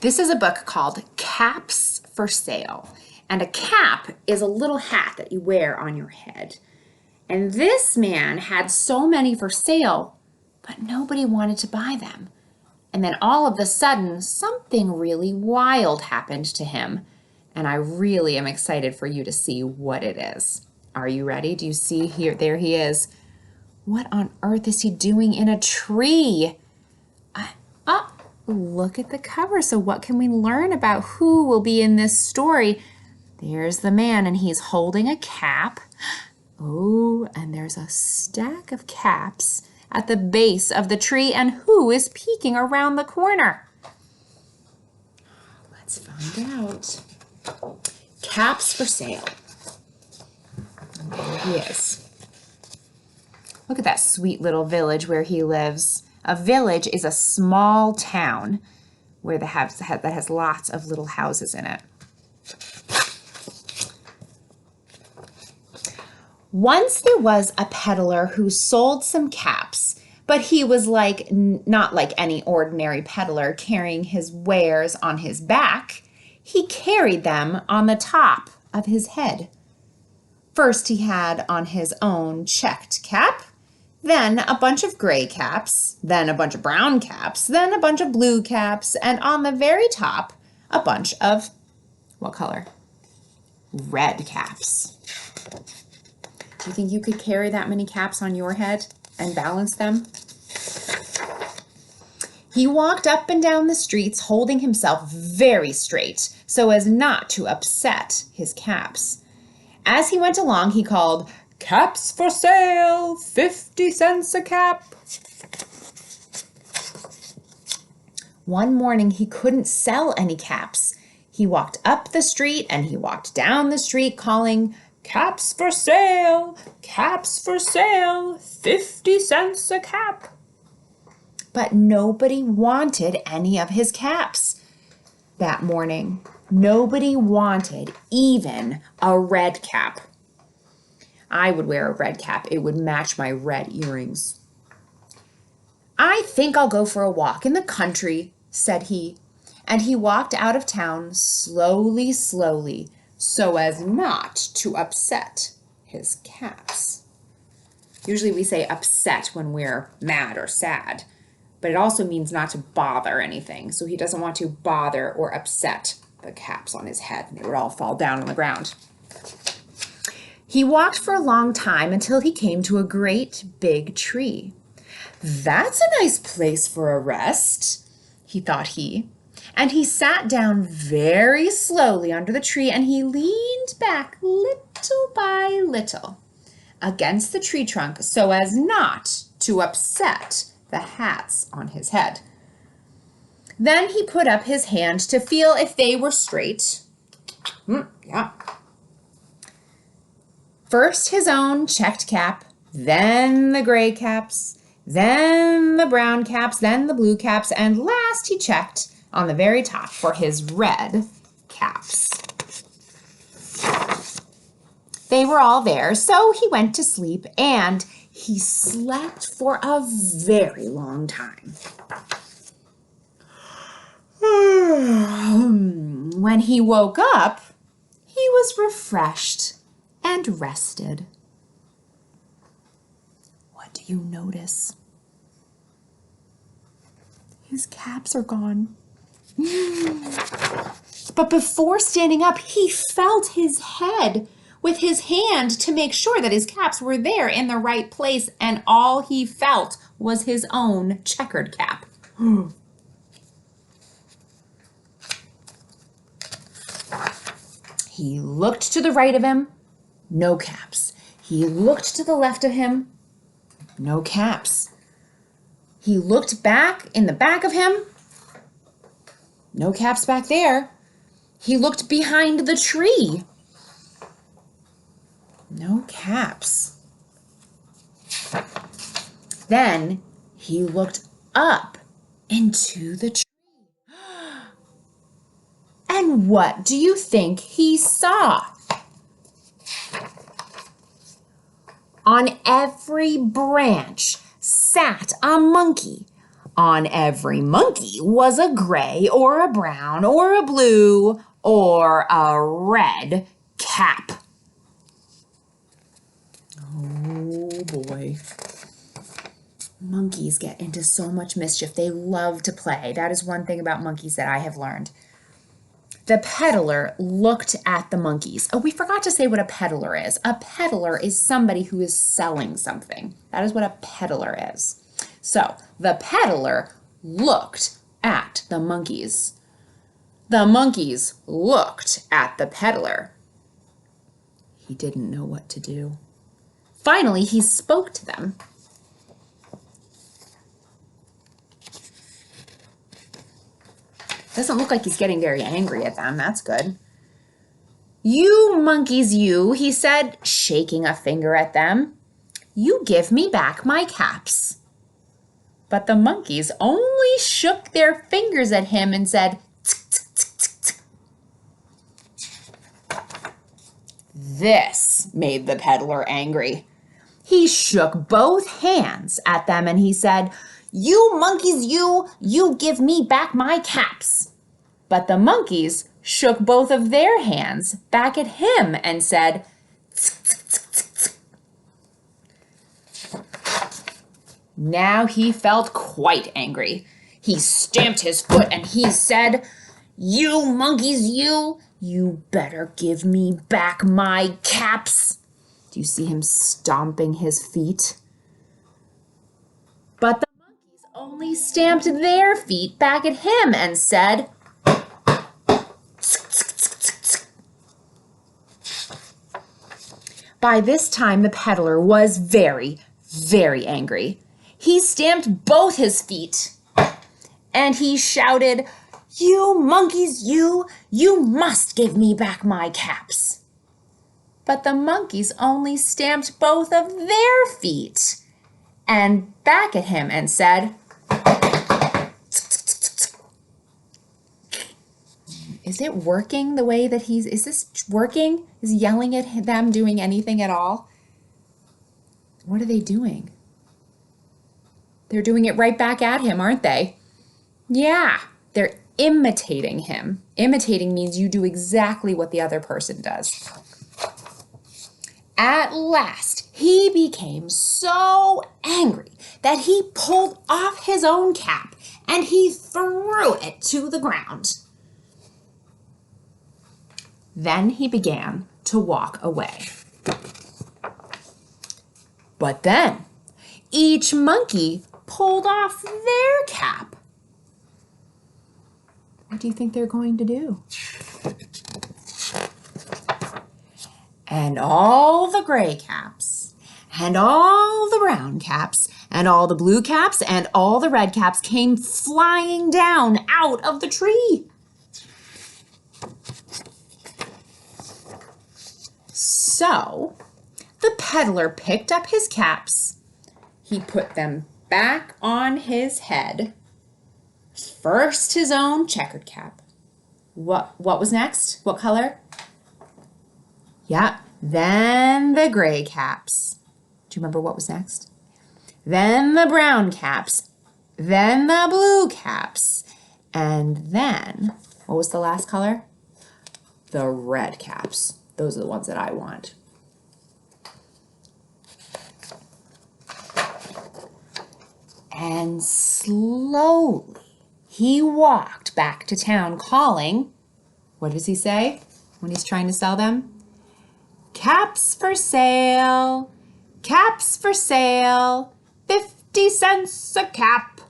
This is a book called Caps for Sale. And a cap is a little hat that you wear on your head. And this man had so many for sale, but nobody wanted to buy them. And then all of a sudden, something really wild happened to him. And I really am excited for you to see what it is. Are you ready? Do you see here? There he is. What on earth is he doing in a tree? Look at the cover. So what can we learn about who will be in this story? There's the man, and he's holding a cap. Oh, and there's a stack of caps at the base of the tree, and who is peeking around the corner? Let's find out. Caps for sale. And there he is. Look at that sweet little village where he lives. A village is a small town where that has lots of little houses in it. Once there was a peddler who sold some caps, but he was not like any ordinary peddler carrying his wares on his back. He carried them on the top of his head. First he had on his own checked cap, then a bunch of gray caps, then a bunch of brown caps, then a bunch of blue caps, and on the very top, a bunch of, what color? Red caps. Do you think you could carry that many caps on your head and balance them? He walked up and down the streets holding himself very straight so as not to upset his caps. As he went along, he called, "Caps for sale, 50 cents a cap." One morning, he couldn't sell any caps. He walked up the street and he walked down the street calling, "Caps for sale, 50 cents a cap." But nobody wanted any of his caps. That morning, nobody wanted even a red cap. I would wear a red cap. It would match my red earrings. "I think I'll go for a walk in the country," said he. And he walked out of town slowly, so as not to upset his caps. Usually we say upset when we're mad or sad, but it also means not to bother anything. So he doesn't want to bother or upset the caps on his head. They would all fall down on the ground. He walked for a long time until he came to a great big tree. "That's a nice place for a rest," thought he. And he sat down very slowly under the tree, and he leaned back little by little against the tree trunk so as not to upset the hats on his head. Then he put up his hand to feel if they were straight. Yeah. First his own checked cap, then the gray caps, then the brown caps, then the blue caps, and last he checked on the very top for his red caps. They were all there, so he went to sleep, and he slept for a very long time. When he woke up, he was refreshed and rested. What do you notice? His caps are gone. But before standing up, he felt his head with his hand to make sure that his caps were there in the right place, and all he felt was his own checkered cap. He looked to the right of him, no caps. He looked to the left of him, no caps. He looked back in the back of him, no caps back there. He looked behind the tree, no caps. Then he looked up into the tree. And what do you think he saw? On every branch sat a monkey. On every monkey was a gray or a brown or a blue or a red cap. Oh boy. Monkeys get into so much mischief. They love to play. That is one thing about monkeys that I have learned. The peddler looked at the monkeys. Oh, we forgot to say what a peddler is. A peddler is somebody who is selling something. That is what a peddler is. So the peddler looked at the monkeys. The monkeys looked at the peddler. He didn't know what to do. Finally, he spoke to them. Doesn't look like he's getting very angry at them. That's good. You monkeys, you, he said, shaking a finger at them. You give me back my caps. But the monkeys only shook their fingers at him and said, tsk, tsk, tsk, tsk, tsk. This made the peddler angry. He shook both hands at them and he said, You monkeys, you give me back my caps. But the monkeys shook both of their hands back at him and said, tsk, tsk, tsk, tsk, tsk. Now he felt quite angry. He stamped his foot and he said, You monkeys, you better give me back my caps. Do you see him stomping his feet? But the monkeys only stamped their feet back at him and said, Tsk, tsk, tsk, tsk, tsk. By this time, the peddler was very, very angry. He stamped both his feet and he shouted, You monkeys, you must give me back my caps. But the monkeys only stamped both of their feet and back at him and said, Tsk, tsk, tsk, tsk. Is it working the way that is this working? Is yelling at them doing anything at all? What are they doing? They're doing it right back at him, aren't they? Yeah, they're imitating him. Imitating means you do exactly what the other person does. At last, he became so angry that he pulled off his own cap and he threw it to the ground. Then he began to walk away. But then, each monkey pulled off their cap. What do you think they're going to do? And all the gray caps, and all the brown caps, and all the blue caps, and all the red caps came flying down out of the tree. So, the peddler picked up his caps. He put them back on his head. First his own checkered cap. What was next? What color? Yeah, then the gray caps. Do you remember what was next? Then the brown caps. Then the blue caps. And then, what was the last color? The red caps. Those are the ones that I want. And slowly he walked back to town calling, what does he say when he's trying to sell them? Caps for sale, 50 cents a cap.